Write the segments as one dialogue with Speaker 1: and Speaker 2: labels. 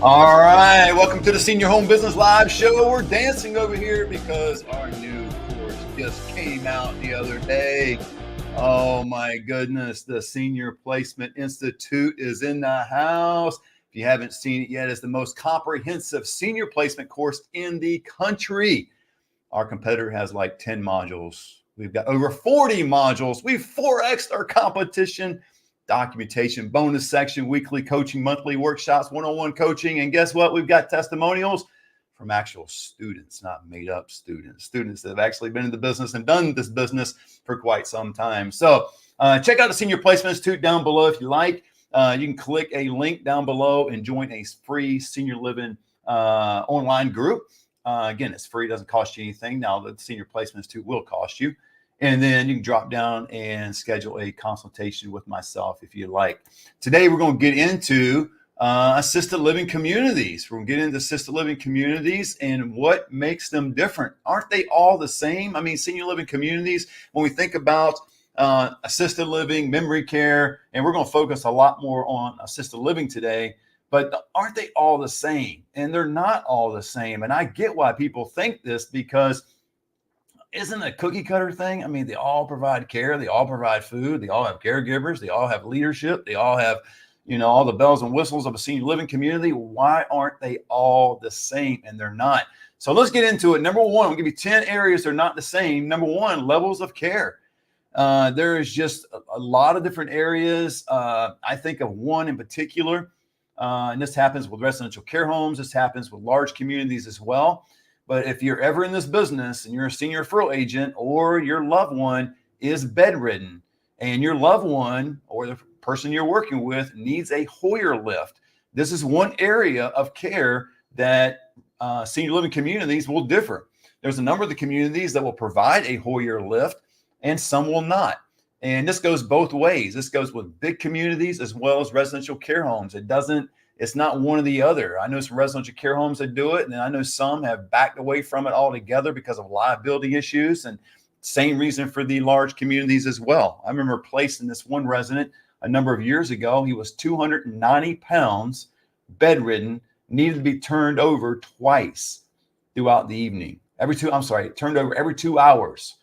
Speaker 1: All right, welcome to the Senior Home Business Live Show. We're dancing over here because our new course just came out the other day. Oh my goodness, the Senior Placement Institute is in the house. If you haven't seen it yet, it's the most comprehensive senior placement course in the country. Our competitor has like 10 modules. We've got over 40 modules. We've 4x'd our competition. Documentation, bonus section, weekly coaching, monthly workshops, one-on-one coaching. And guess what? We've got testimonials from actual students, not made up students that have actually been in the business and done this business for quite some time. So check out the Senior Placement Institute down below if you like. You can click a link down below and join a free senior living online group. Again, it's free, doesn't cost you anything. Now, the Senior Placement Institute will cost you. And then you can drop down and schedule a consultation with myself if you like. Today, we're going to get into assisted living communities. We're going to get into assisted living communities and what makes them different. Aren't they all the same? I mean, senior living communities, when we think about assisted living, memory care, and we're going to focus a lot more on assisted living today, but aren't they all the same? And they're not all the same. And I get why people think this, because isn't a cookie cutter thing? I mean, they all provide care, they all provide food, they all have caregivers, they all have leadership, they all have, all the bells and whistles of a senior living community. Why aren't they all the same? And they're not. So let's get into it. Number one, I'll give you 10 areas they're not the same. Number one, levels of care. There is just a lot of different areas. I think of one in particular, and this happens with residential care homes. This happens with large communities as well. But if you're ever in this business and you're a senior referral agent, or your loved one is bedridden and your loved one or the person you're working with needs a Hoyer lift, this is one area of care that senior living communities will differ. There's a number of the communities that will provide a Hoyer lift and some will not. And this goes both ways. This goes with big communities as well as residential care homes. It's not one or the other. I know some residential care homes that do it, and I know some have backed away from it altogether because of liability issues, and same reason for the large communities as well. I remember placing this one resident a number of years ago. He was 290 pounds, bedridden, needed to be turned over twice throughout the evening. Turned over every 2 hours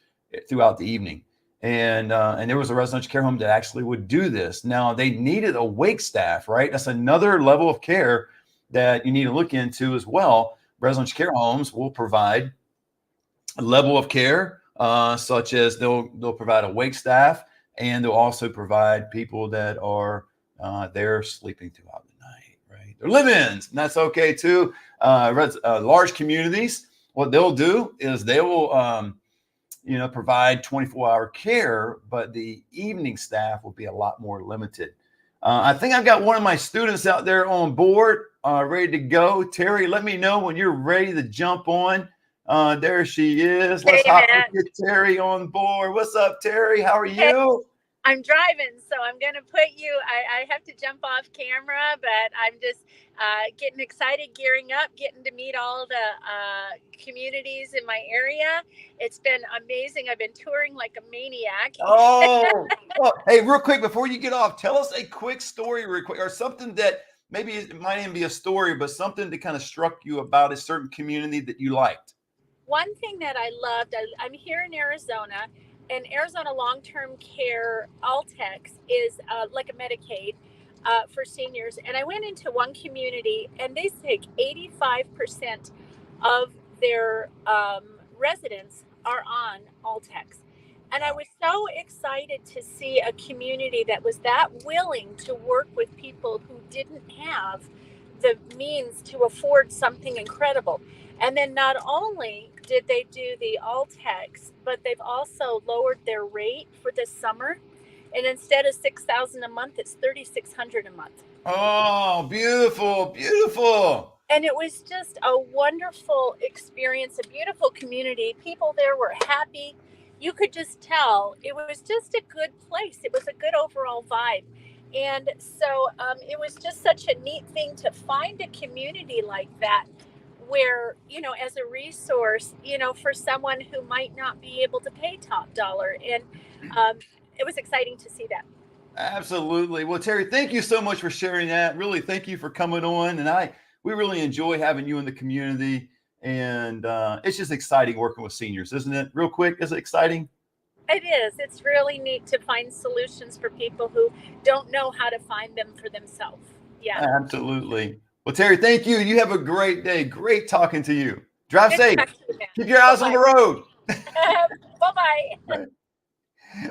Speaker 1: throughout the evening. And there was a residential care home that actually would do this. Now, they needed a wake staff, right? That's another level of care that you need to look into as well. Residential care homes will provide a level of care, such as they'll provide a wake staff, and they'll also provide people that are there sleeping throughout the night, right? They're live-ins, and that's okay too. Large communities, what they'll do is they will provide 24-hour care, but the evening staff will be a lot more limited. I think I've got one of my students out there on board, ready to go. Terry, let me know when you're ready to jump on. There she is. Let's hop and get Terry on board. What's up, Terry? How are you?
Speaker 2: I'm driving, so I'm going to put you, I have to jump off camera, but I'm just getting excited, gearing up, getting to meet all the communities in my area. It's been amazing. I've been touring like a maniac.
Speaker 1: Oh, hey, real quick, before you get off, tell us a quick story real quick, or something that maybe it might even be a story, but something that kind of struck you about a certain community that you liked.
Speaker 2: One thing that I loved, I'm here in Arizona, and Arizona long-term care Altex is like a Medicaid for seniors. And I went into one community, and they take 85% of their residents are on Altex. And I was so excited to see a community that was that willing to work with people who didn't have the means to afford something incredible. And then not only did they do the Altex, but they've also lowered their rate for this summer. And instead of $6,000 a month, it's $3,600 a month.
Speaker 1: Oh, beautiful, beautiful.
Speaker 2: And it was just a wonderful experience, a beautiful community. People there were happy. You could just tell it was just a good place. It was a good overall vibe. And so it was just such a neat thing to find a community like that where, as a resource, for someone who might not be able to pay top dollar. And it was exciting to see that.
Speaker 1: Absolutely. Well, Terry, thank you so much for sharing that. Really, thank you for coming on. And we really enjoy having you in the community. And it's just exciting working with seniors, isn't it? Real quick, is it exciting?
Speaker 2: It is. It's really neat to find solutions for people who don't know how to find them for themselves. Yeah.
Speaker 1: Absolutely. Well, Terry, thank you. You have a great day. Great talking to you. Drive
Speaker 2: Good to
Speaker 1: safe.
Speaker 2: talk to you,
Speaker 1: Keep your
Speaker 2: man.
Speaker 1: eyes on the road.
Speaker 2: Bye bye.
Speaker 1: Right.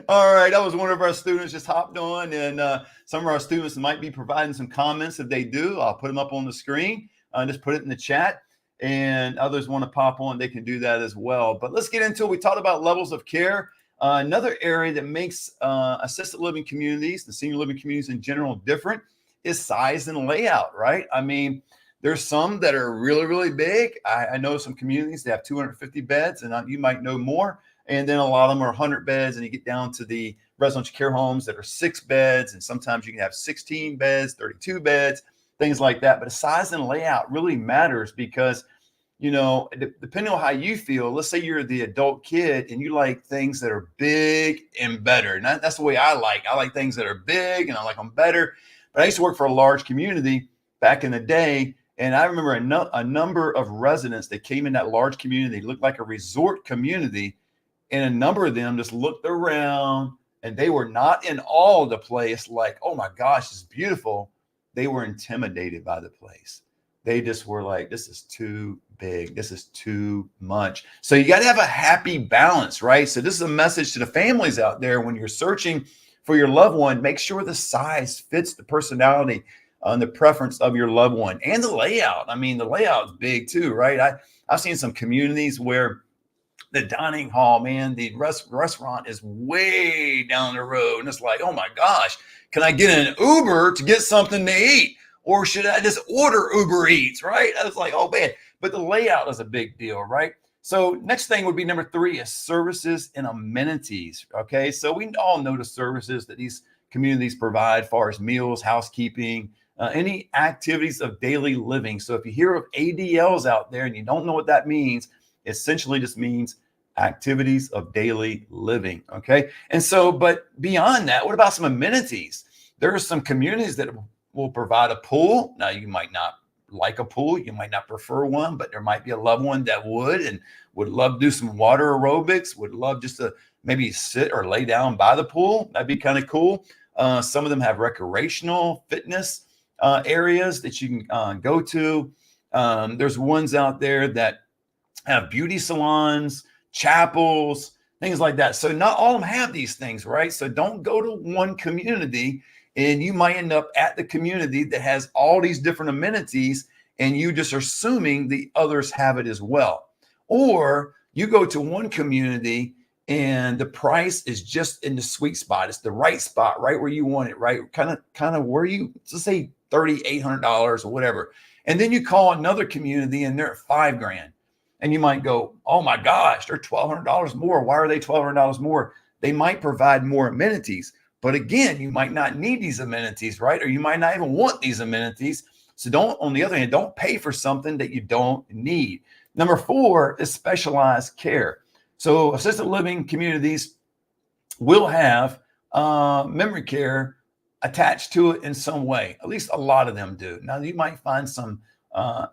Speaker 1: All right, that was one of our students just hopped on, and some of our students might be providing some comments. If they do, I'll put them up on the screen. Just put it in the chat, and others want to pop on, they can do that as well. But let's get into it. We talked about levels of care. Another area that makes assisted living communities, the senior living communities in general, different is size and layout, right? I mean, there's some that are really, really big. I know some communities that have 250 beds, and you might know more. And then a lot of them are 100 beds, and you get down to the residential care homes that are 6 beds, and sometimes you can have 16 beds, 32 beds, things like that. But the size and layout really matters because, you know, depending on how you feel, let's say you're the adult kid and you like things that are big and better. And that's the way I like things that are big and I like them better. But I used to work for a large community back in the day. And I remember a number of residents that came in that large community, looked like a resort community. And a number of them just looked around and they were not in awe of the place, like, oh my gosh, it's beautiful. They were intimidated by the place. They just were like, this is too big. This is too much. So you got to have a happy balance, right? So this is a message to the families out there when you're searching for your loved one. Make sure the size fits the personality and the preference of your loved one, and the layout. I mean, the layout is big too, right? I've seen some communities where the dining hall, man, the restaurant is way down the road. And it's like, oh my gosh, can I get an Uber to get something to eat? Or should I just order Uber Eats, right? I was like, oh man, but the layout is a big deal, right? So next thing would be number 3 is services and amenities. Okay, so we all know the services that these communities provide as far as meals, housekeeping, any activities of daily living. So if you hear of ADLs out there and you don't know what that means, essentially just means activities of daily living. Okay. And so, but beyond that, what about some amenities? There are some communities that will provide a pool. Now, you might not like a pool, you might not prefer one, but there might be a loved one that would and would love to do some water aerobics, would love just to maybe sit or lay down by the pool. That'd be kind of cool. Some of them have recreational fitness areas that you can go to. There's ones out there that have beauty salons, chapels, things like that. So not all of them have these things, right? So don't go to one community and you might end up at the community that has all these different amenities and you just are assuming the others have it as well. Or you go to one community and the price is just in the sweet spot. It's the right spot, right where you want it, right? Kind of where you, let's say $3,800 or whatever. And then you call another community and they're at $5,000. And you might go, oh my gosh, they're $1,200 more. Why are they $1,200 more? They might provide more amenities. But again, you might not need these amenities, right? Or you might not even want these amenities. So don't, on the other hand, don't pay for something that you don't need. Number 4 is specialized care. So assisted living communities will have memory care attached to it in some way. At least a lot of them do. Now, you might find some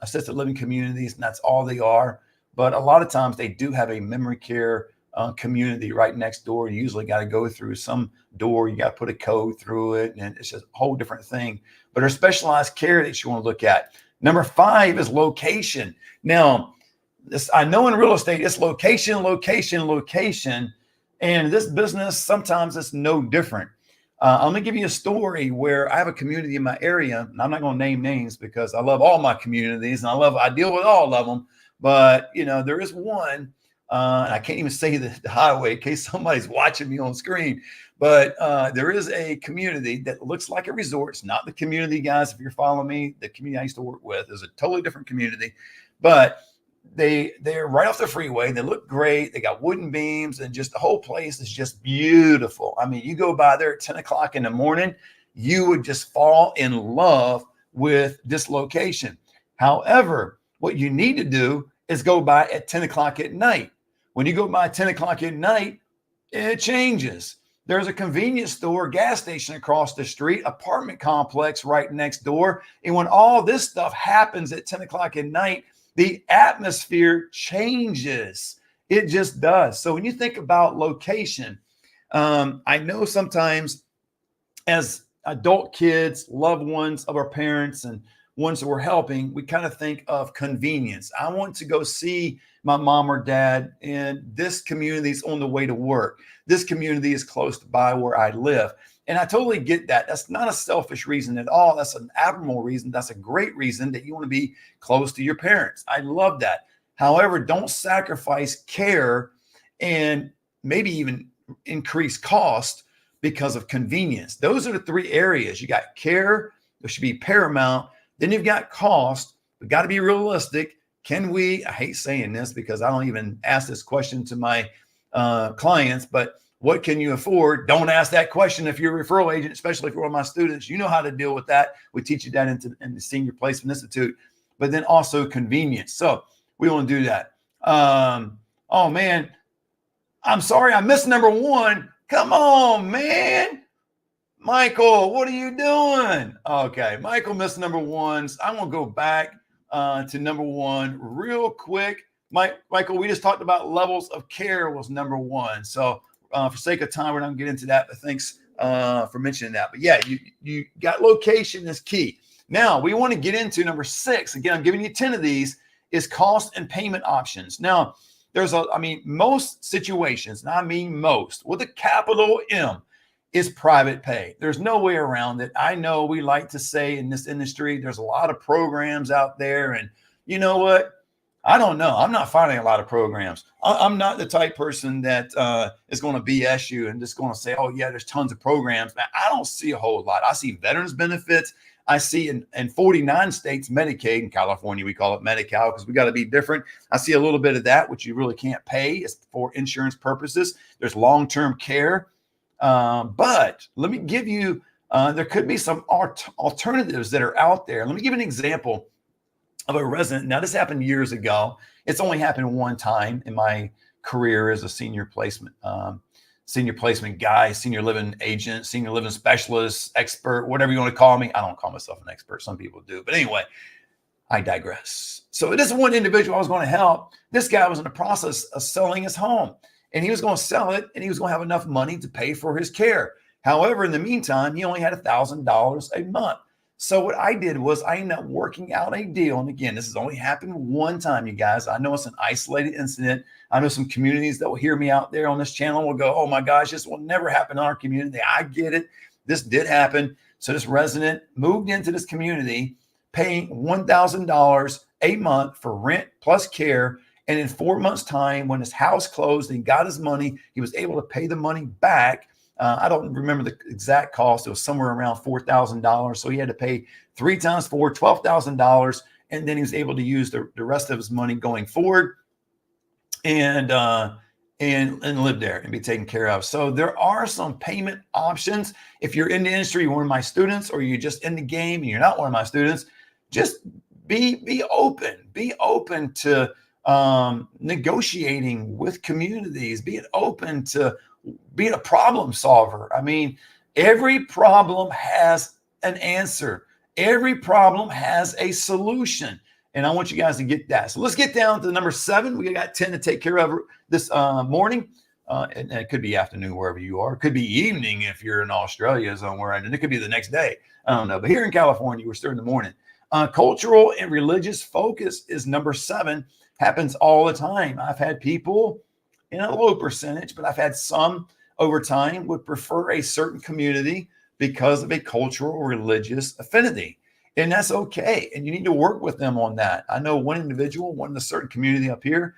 Speaker 1: assisted living communities, and that's all they are. But a lot of times they do have a memory care community right next door. You usually got to go through some door. You got to put a code through it, and it's just a whole different thing. But there's specialized care that you want to look at. Number 5 is location. Now, this, I know in real estate, it's location, location, location. And this business, sometimes it's no different. I'm going to give you a story where I have a community in my area, and I'm not going to name names because I love all my communities and I deal with all of them. But, you know, there is one, and I can't even say the highway in case somebody's watching me on screen, but there is a community that looks like a resort. It's not the community, guys. If you're following me, the community I used to work with is a totally different community, but they're right off the freeway. They look great. They got wooden beams and just the whole place is just beautiful. I mean, you go by there at 10 o'clock in the morning, you would just fall in love with this location. However, what you need to do is go by at 10 o'clock at night. When you go by 10 o'clock at night, it changes. There's a convenience store, gas station across the street, apartment complex right next door. And when all this stuff happens at 10 o'clock at night, the atmosphere changes. It just does. So when you think about location, I know sometimes as adult kids, loved ones of our parents and ones that we're helping, we kind of think of convenience. I want to go see my mom or dad, and this community is on the way to work. This community is close by where I live. And I totally get that. That's not a selfish reason at all. That's an admirable reason. That's a great reason that you want to be close to your parents. I love that. However, don't sacrifice care and maybe even increase cost because of convenience. Those are the three areas. You got care, there should be paramount. Then you've got cost. We got to be realistic. Can we, I hate saying this because I don't even ask this question to my clients, but what can you afford? Don't ask that question if you're a referral agent, especially if you're one of my students. You know how to deal with that. We teach you that in the Senior Placement Institute, but then also convenience. So we want to do that. Oh man, I'm sorry, I missed number one. Come on, man. Michael, what are you doing? Okay, Michael missed number one. So I'm going to go back to number one real quick. Michael, we just talked about levels of care was number one. So for sake of time, we're not going to get into that, but thanks for mentioning that. But yeah, you got location is key. Now, we want to get into number 6. Again, I'm giving you 10 of these, is cost and payment options. Now, most situations, and I mean most, with a capital M, is private pay. There's no way around it. I know we like to say in this industry, there's a lot of programs out there. And you know what? I don't know. I'm not finding a lot of programs. I'm not the type person that is going to BS you and just going to say, oh, yeah, there's tons of programs. Man, I don't see a whole lot. I see veterans benefits. I see in 49 states, Medicaid. In California, we call it Medi-Cal because we got to be different. I see a little bit of that, which you really can't pay. It's for insurance purposes. There's long-term care. But let me give you, there could be some alternatives that are out there. Let me give an example of a resident. Now, this happened years ago. It's only happened one time in my career as a senior placement guy, senior living agent, senior living specialist, expert, whatever you want to call me. I don't call myself an expert. Some people do. But anyway, I digress. So this is one individual I was going to help. This guy was in the process of selling his home. And he was going to sell it, and he was going to have enough money to pay for his care. However, in the meantime, he only had $1,000 a month. So what I did was I ended up working out a deal. And again, this has only happened one time, you guys. I know it's an isolated incident. I know some communities that will hear me out there on this channel will go, oh my gosh, this will never happen in our community. I get it. This did happen. So this resident moved into this community paying $1,000 a month for rent plus care. And in 4 months' time, when his house closed and he got his money, he was able to pay the money back. I don't remember the exact cost. It was somewhere around $4,000. So he had to pay 3 times 4, $12,000. And then he was able to use the rest of his money going forward and live there and be taken care of. So there are some payment options. If you're in the industry, you're one of my students, or you're just in the game and you're not one of my students, just be open. Be open to negotiating with communities, being open to being a problem solver. I mean, every problem has an answer. Every problem has a solution. And I want you guys to get that. So let's get down to number 7. We got 10 to take care of this morning. And it could be afternoon wherever you are. It could be evening if you're in Australia somewhere. And it could be the next day. I don't know. But here in California, we're still in the morning. Cultural and religious focus is number 7. Happens all the time. I've had people in a low percentage, but I've had some over time would prefer a certain community because of a cultural or religious affinity. And that's okay. And you need to work with them on that. I know one individual, one in a certain community up here,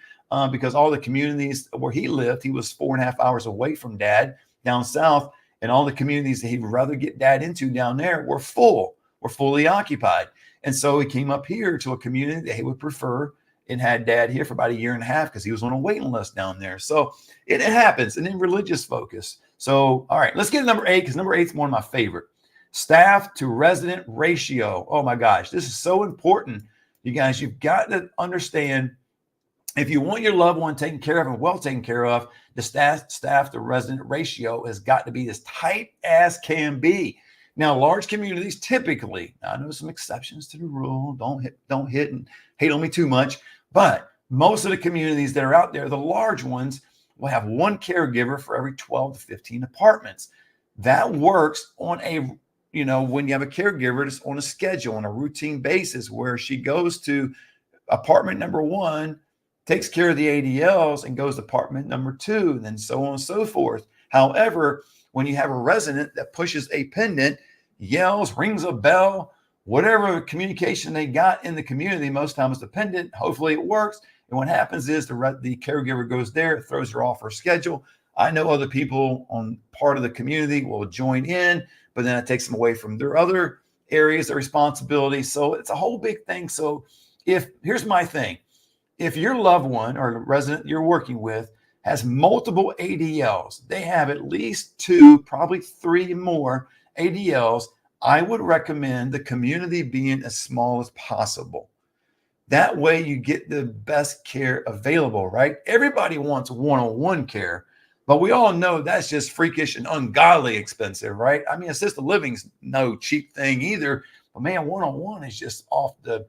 Speaker 1: because all the communities where he lived, he was 4.5 hours away from dad down south. And all the communities that he'd rather get dad into down there were fully occupied. And so he came up here to a community that he would prefer and had dad here for about 1.5 years because he was on a waiting list down there. So it happens. And then religious focus. So, all right, let's get to number 8 because number 8 is one of my favorite. Staff to resident ratio. Oh my gosh, this is so important. You guys, you've got to understand If you want your loved one taken care of and well taken care of, the staff to resident ratio has got to be as tight as can be. Now, large communities typically, I know some exceptions to the rule. Don't hit and hate on me too much, but most of the communities that are out there, the large ones, will have one caregiver for every 12 to 15 apartments. That works on a, when you have a caregiver, it's on a schedule, on a routine basis, where she goes to apartment number 1, takes care of the ADLs, and goes to apartment number 2, and then so on and so forth. However, when you have a resident that pushes a pendant, yells, rings a bell, whatever communication they got in the community, most times the pendant, hopefully it works. And what happens is the caregiver goes there, throws her off her schedule. I know other people on part of the community will join in, but then it takes them away from their other areas of responsibility. So it's a whole big thing. So here's my thing. If your loved one or resident you're working with has multiple ADLs, they have at least 2, probably 3 more ADLs, I would recommend the community being as small as possible. That way you get the best care available, right? Everybody wants one-on-one care, but we all know that's just freakish and ungodly expensive, right? I mean, assisted living's no cheap thing either, but man, one-on-one is just off the,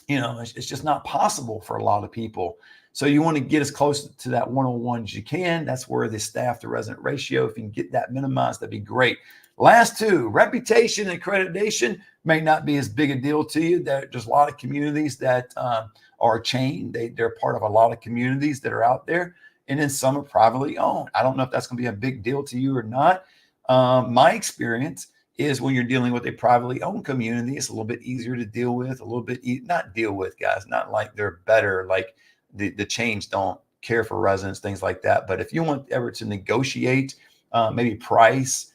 Speaker 1: it's just not possible for a lot of people. So you want to get as close to that one-on-one as you can. That's where the staff to resident ratio, if you can get that minimized, that'd be great. Last 2, reputation and accreditation may not be as big a deal to you. There's a lot of communities that are chained. They're part of a lot of communities that are out there, and then some are privately owned. I don't know if that's going to be a big deal to you or not. My experience is when you're dealing with a privately owned community, it's a little bit easier to deal with, not deal with, guys, not like they're better, like the chains don't care for residents, things like that. But if you want ever to negotiate, maybe price,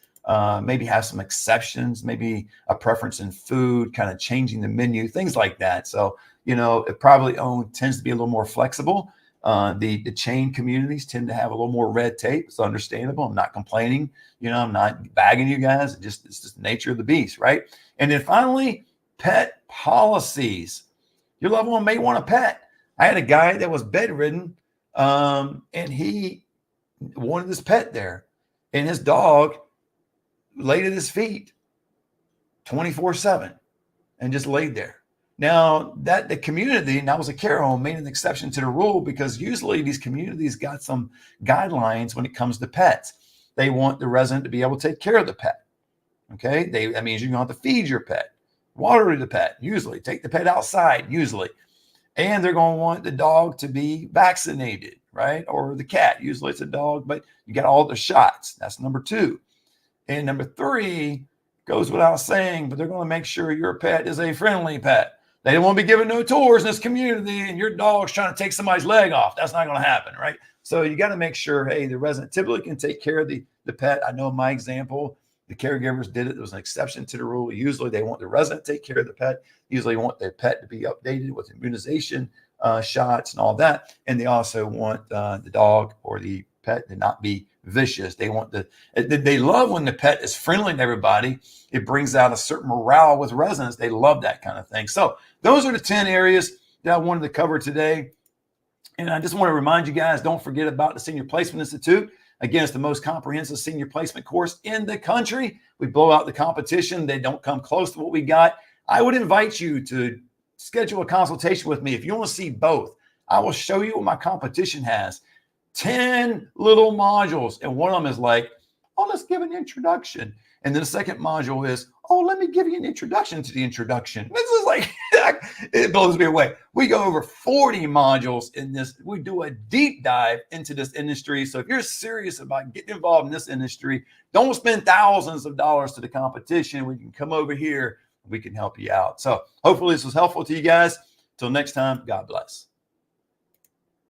Speaker 1: maybe have some exceptions, maybe a preference in food, kind of changing the menu, things like that. So, it privately owned tends to be a little more flexible. The chain communities tend to have a little more red tape. It's understandable. I'm not complaining. I'm not bagging you guys. It's just the nature of the beast, right? And then finally, pet policies. Your loved one may want a pet. I had a guy that was bedridden, and he wanted his pet there, and his dog laid at his feet 24/7 and just laid there. Now that the community, and that was a care home, made an exception to the rule, because usually these communities got some guidelines when it comes to pets. They want the resident to be able to take care of the pet. Okay. That means you're going to have to feed your pet, water the pet, usually take the pet outside, usually. And they're going to want the dog to be vaccinated, right? Or the cat, usually it's a dog, but you got all the shots. That's number 2. And number 3 goes without saying, but they're going to make sure your pet is a friendly pet. They don't want to be giving no tours in this community and your dog's trying to take somebody's leg off. That's not going to happen, right? So you got to make sure, hey, the resident typically can take care of the pet. I know in my example, the caregivers did it. There was an exception to the rule. Usually they want the resident to take care of the pet. Usually want their pet to be updated with immunization shots and all that. And they also want the dog or the pet to not be vicious. They love when the pet is friendly to everybody. It brings out a certain morale with residents. They love that kind of thing. So those are the 10 areas that I wanted to cover today. And I just want to remind you guys, don't forget about the Senior Placement Institute. Again, it's the most comprehensive senior placement course in the country. We blow out the competition. They don't come close to what we got. I would invite you to schedule a consultation with me. If you want to see both, I will show you what my competition has. 10 little modules. And one of them is like, oh, let's give an introduction. And then the second module is, oh, let me give you an introduction to the introduction. This is like, it blows me away. We go over 40 modules in this. We do a deep dive into this industry. So if you're serious about getting involved in this industry, don't spend thousands of dollars to the competition. We can come over here. We can help you out. So hopefully this was helpful to you guys. Till next time, God bless.